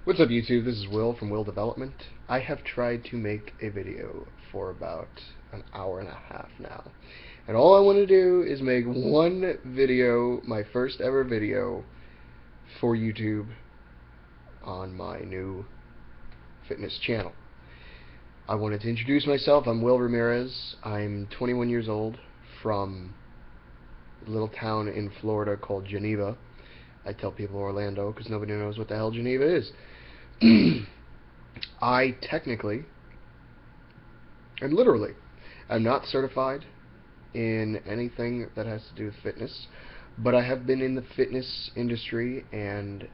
What's up, YouTube? This is Will from Will Development. I have tried to make a video for about an hour and a half now. And all I want to do is make one video, my first ever video, for YouTube on my new fitness channel. I wanted to introduce myself. I'm Will Ramirez. I'm 21 years old from a little town in Florida called Geneva. I tell people Orlando because nobody knows what the hell Geneva is. I technically and literally am not certified in anything that has to do with fitness, but I have been in the fitness industry and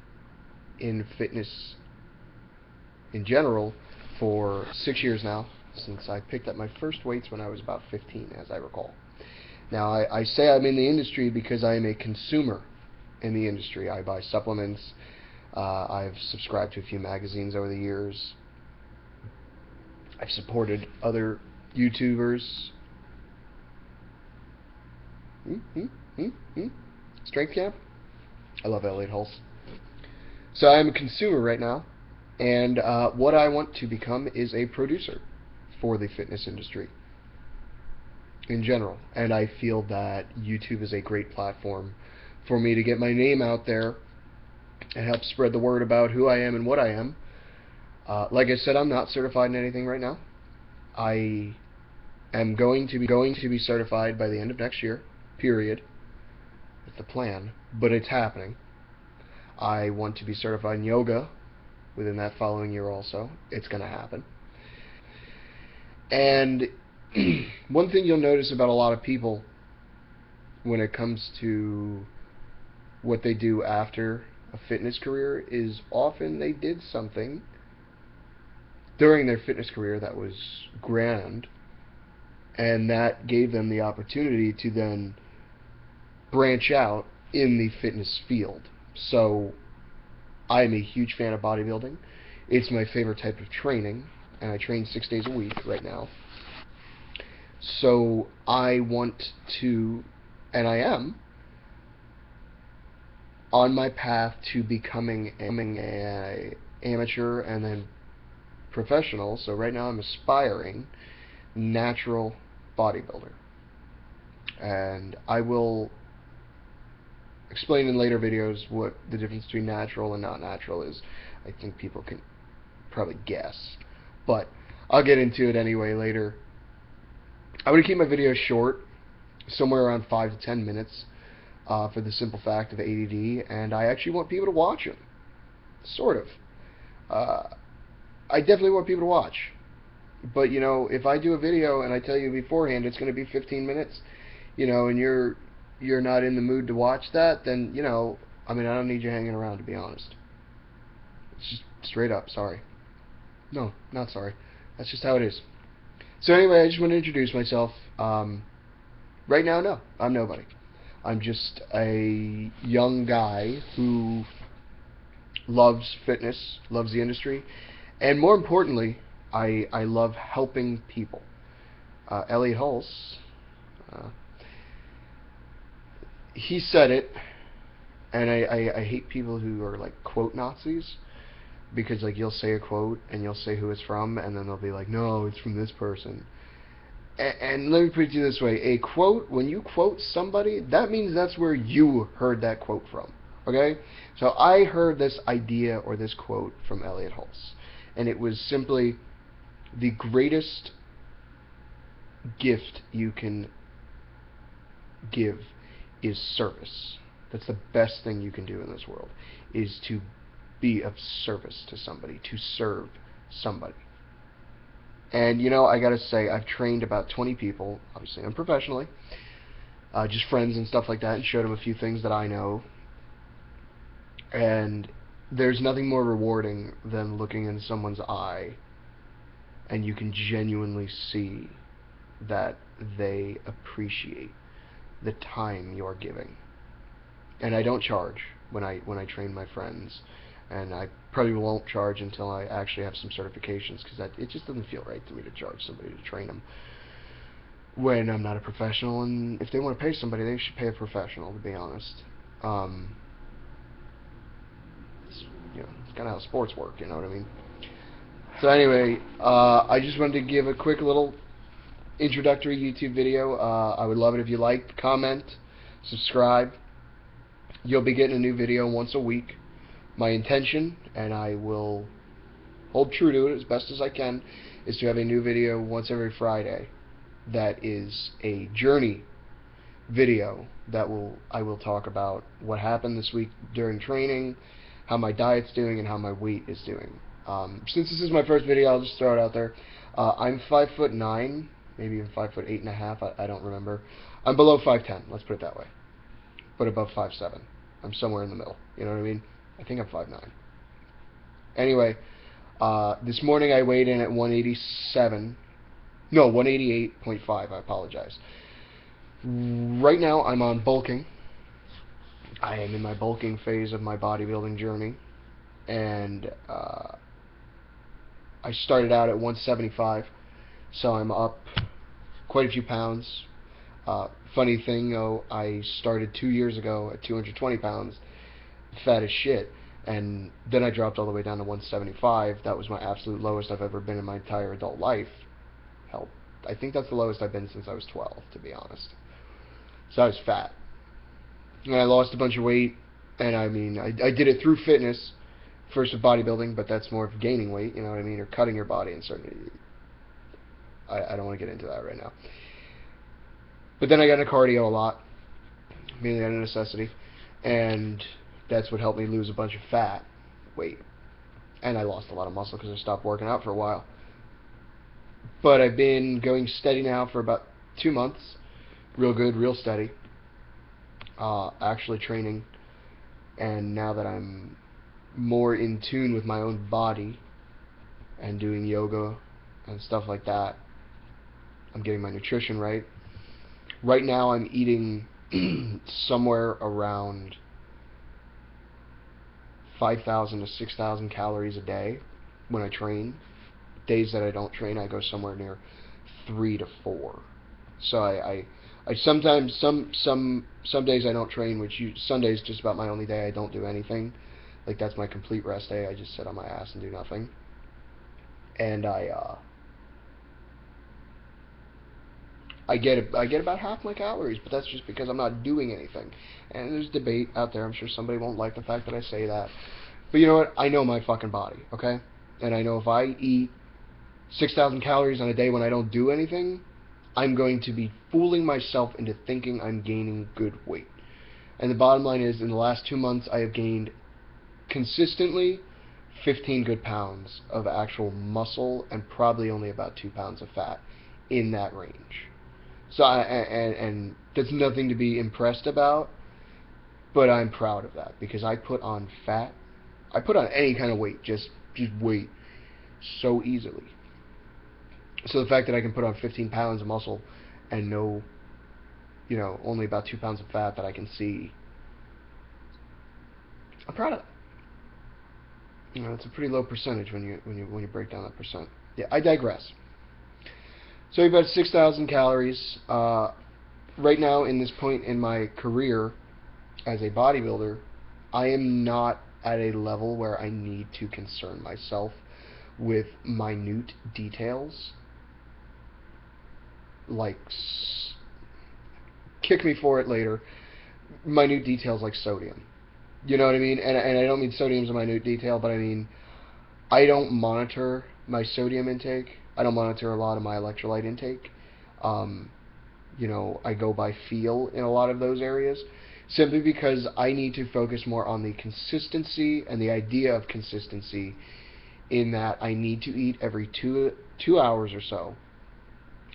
in fitness in general for 6 years now, since I picked up my first weights when I was about 15, as I recall. Now, I say I'm in the industry because I am a consumer in the industry. I buy supplements. I've subscribed to a few magazines over the years. I've supported other YouTubers. Strength Camp? I love Elliot Hulse. So I'm a consumer right now, and what I want to become is a producer for the fitness industry in general. And I feel that YouTube is a great platform for me to get my name out there and help spread the word about who I am and what I am. Like I said, I'm not certified in anything right now. I am going to be certified by the end of next year, period. It's the plan, but it's happening. I want to be certified in yoga within that following year also. It's going to happen. And one thing you'll notice about a lot of people when it comes to what they do after a fitness career is often they did something during their fitness career that was grand, and that gave them the opportunity to then branch out in the fitness field. So I'm a huge fan of bodybuilding. It's my favorite type of training, and I train 6 days a week right now. So I want to, and I am, on my path to becoming an amateur and then professional. So right now I'm aspiring natural bodybuilder, and I will explain in later videos what the difference between natural and not natural is. I think people can probably guess, but I'll get into it anyway later. I'm going to keep my videos short, somewhere around 5 to 10 minutes, for the simple fact of ADD, and I actually want people to watch them. Sort of. I definitely want people to watch. But, you know, if I do a video and I tell you beforehand it's going to be 15 minutes, you know, and you're not in the mood to watch that, then, you know, I mean, I don't need you hanging around, to be honest. It's just straight up, sorry. No, not sorry. That's just how it is. So anyway, I just want to introduce myself. Right now, no, I'm nobody. I'm just a young guy who loves fitness, loves the industry, and more importantly, I love helping people. Elliot Hulse, he said it, and I hate people who are like quote Nazis, because like you'll say a quote and you'll say who it's from, and then they'll be like, no, it's from this person. And let me put it to you this way: a quote, when you quote somebody, that means that's where you heard that quote from. Okay? So I heard this idea or this quote from Elliot Hulse, and it was simply, the greatest gift you can give is service. That's the best thing you can do in this world, is to be of service to somebody, to serve somebody. And, you know, I gotta say, I've trained about 20 people, obviously unprofessionally, just friends and stuff like that, and showed them a few things that I know. And there's nothing more rewarding than looking in someone's eye and you can genuinely see that they appreciate the time you're giving. And I don't charge when I train my friends, and I probably won't charge until I actually have some certifications, because it just doesn't feel right to me to charge somebody to train them when I'm not a professional. And if they want to pay somebody, they should pay a professional, to be honest. It's, you know, kind of how sports work, you know what I mean? So anyway, I just wanted to give a quick little introductory YouTube video. I would love it if you liked, comment, subscribe. You'll be getting a new video once a week. My intention, and I will hold true to it as best as I can, is to have a new video once every Friday. That is a journey video that I will talk about what happened this week during training, how my diet's doing, and how my weight is doing. Since this is my first video, I'll just throw it out there. I'm 5'9", maybe even 5'8.5". I don't remember. I'm below 5'10". Let's put it that way. But above 5'7". I'm somewhere in the middle. You know what I mean? I think I'm 5'9". Anyway, this morning I weighed in at 187. No, 188.5. I apologize. Right now I'm on bulking. I am in my bulking phase of my bodybuilding journey, and I started out at 175, so I'm up quite a few pounds. Funny thing though, I started 2 years ago at 220 pounds, fat as shit, and then I dropped all the way down to 175. That was my absolute lowest I've ever been in my entire adult life. Hell, I think that's the lowest I've been since I was 12, to be honest. So I was fat. And I lost a bunch of weight, and I mean, I did it through fitness, first with bodybuilding, but that's more of gaining weight, you know what I mean, or cutting your body in certain... I don't want to get into that right now. But then I got into cardio a lot, mainly out of necessity, and that's what helped me lose a bunch of fat weight. And I lost a lot of muscle because I stopped working out for a while. But I've been going steady now for about 2 months. Real good, real steady. Actually training. And now that I'm more in tune with my own body and doing yoga and stuff like that, I'm getting my nutrition right. Right now I'm eating somewhere around 5,000 to 6,000 calories a day when I train. Days that I don't train, I go somewhere near 3 to 4. So I sometimes some days I don't train, which Sunday's just about my only day I don't do anything. Like, that's my complete rest day. I just sit on my ass and do nothing. And I get about half my calories, but that's just because I'm not doing anything. And there's debate out there. I'm sure somebody won't like the fact that I say that. But you know what? I know my fucking body, okay? And I know if I eat 6,000 calories on a day when I don't do anything, I'm going to be fooling myself into thinking I'm gaining good weight. And the bottom line is, in the last 2 months, I have gained consistently 15 good pounds of actual muscle and probably only about 2 pounds of fat in that range. So and that's nothing to be impressed about, but I'm proud of that because I put on fat. I put on any kind of weight, just weight, so easily. So the fact that I can put on 15 pounds of muscle and only about 2 pounds of fat that I can see, I'm proud of that. It's a pretty low percentage when you break down that percent. Yeah, I digress. So about 6,000 calories. Right now, in this point in my career as a bodybuilder, I am not at a level where I need to concern myself with minute details. Like, kick me for it later, minute details like sodium. You know what I mean? And I don't mean sodium's a minute detail, but I mean, I don't monitor my sodium intake. I don't monitor a lot of my electrolyte intake. I go by feel in a lot of those areas, simply because I need to focus more on the consistency and the idea of consistency, in that I need to eat every two hours or so,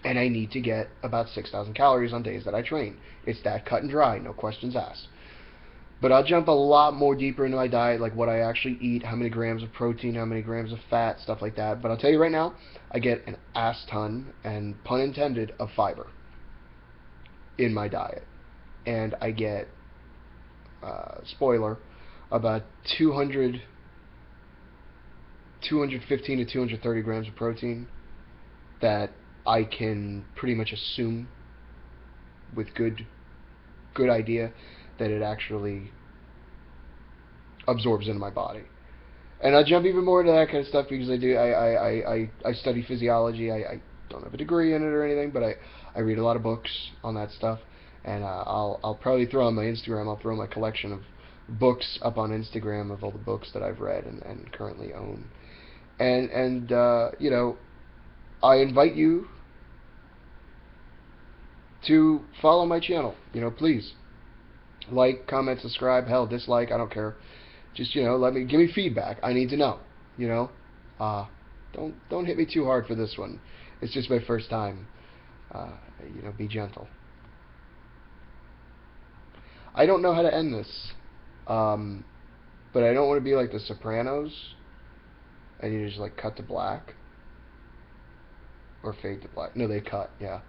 and I need to get about 6,000 calories on days that I train. It's that cut and dry, no questions asked. But I'll jump a lot more deeper into my diet, like what I actually eat, how many grams of protein, how many grams of fat, stuff like that. But I'll tell you right now, I get an ass ton, and pun intended, of fiber in my diet. And I get, spoiler, about 215 to 230 grams of protein that I can pretty much assume with good idea that it actually absorbs into my body. And I'll jump even more into that kind of stuff because I study physiology. I don't have a degree in it or anything, but I read a lot of books on that stuff. And I'll probably throw on my Instagram, I'll throw my collection of books up on Instagram of all the books that I've read and currently own. And you know, I invite you to follow my channel. You know, please like, comment, subscribe, hell, dislike, I don't care. Just, you know, give me feedback. I need to know. You know, don't hit me too hard for this one. It's just my first time. You know, be gentle. I don't know how to end this, but I don't want to be like The Sopranos, and you just like cut to black or fade to black. No, they cut. Yeah.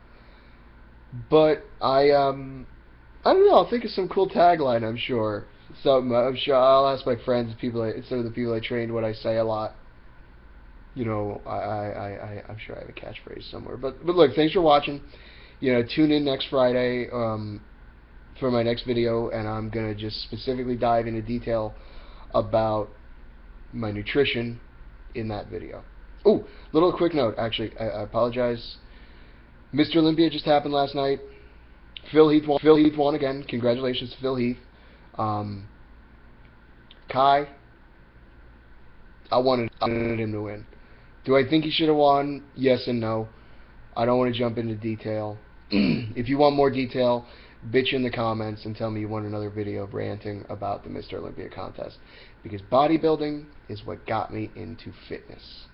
But I don't know. I'll think of some cool tagline. I'm sure. So I'm sure I'll ask my friends, some of the people I trained, what I say a lot. You know, I'm sure I have a catchphrase somewhere. But look, thanks for watching. You know, tune in next Friday for my next video, and I'm gonna just specifically dive into detail about my nutrition in that video. Oh, little quick note. Actually, I apologize. Mr. Olympia just happened last night. Phil Heath won again. Congratulations to Phil Heath. Kai, I wanted him to win. Do I think he should have won? Yes and no. I don't want to jump into detail. If you want more detail, bitch in the comments and tell me you want another video ranting about the Mr. Olympia contest. Because bodybuilding is what got me into fitness.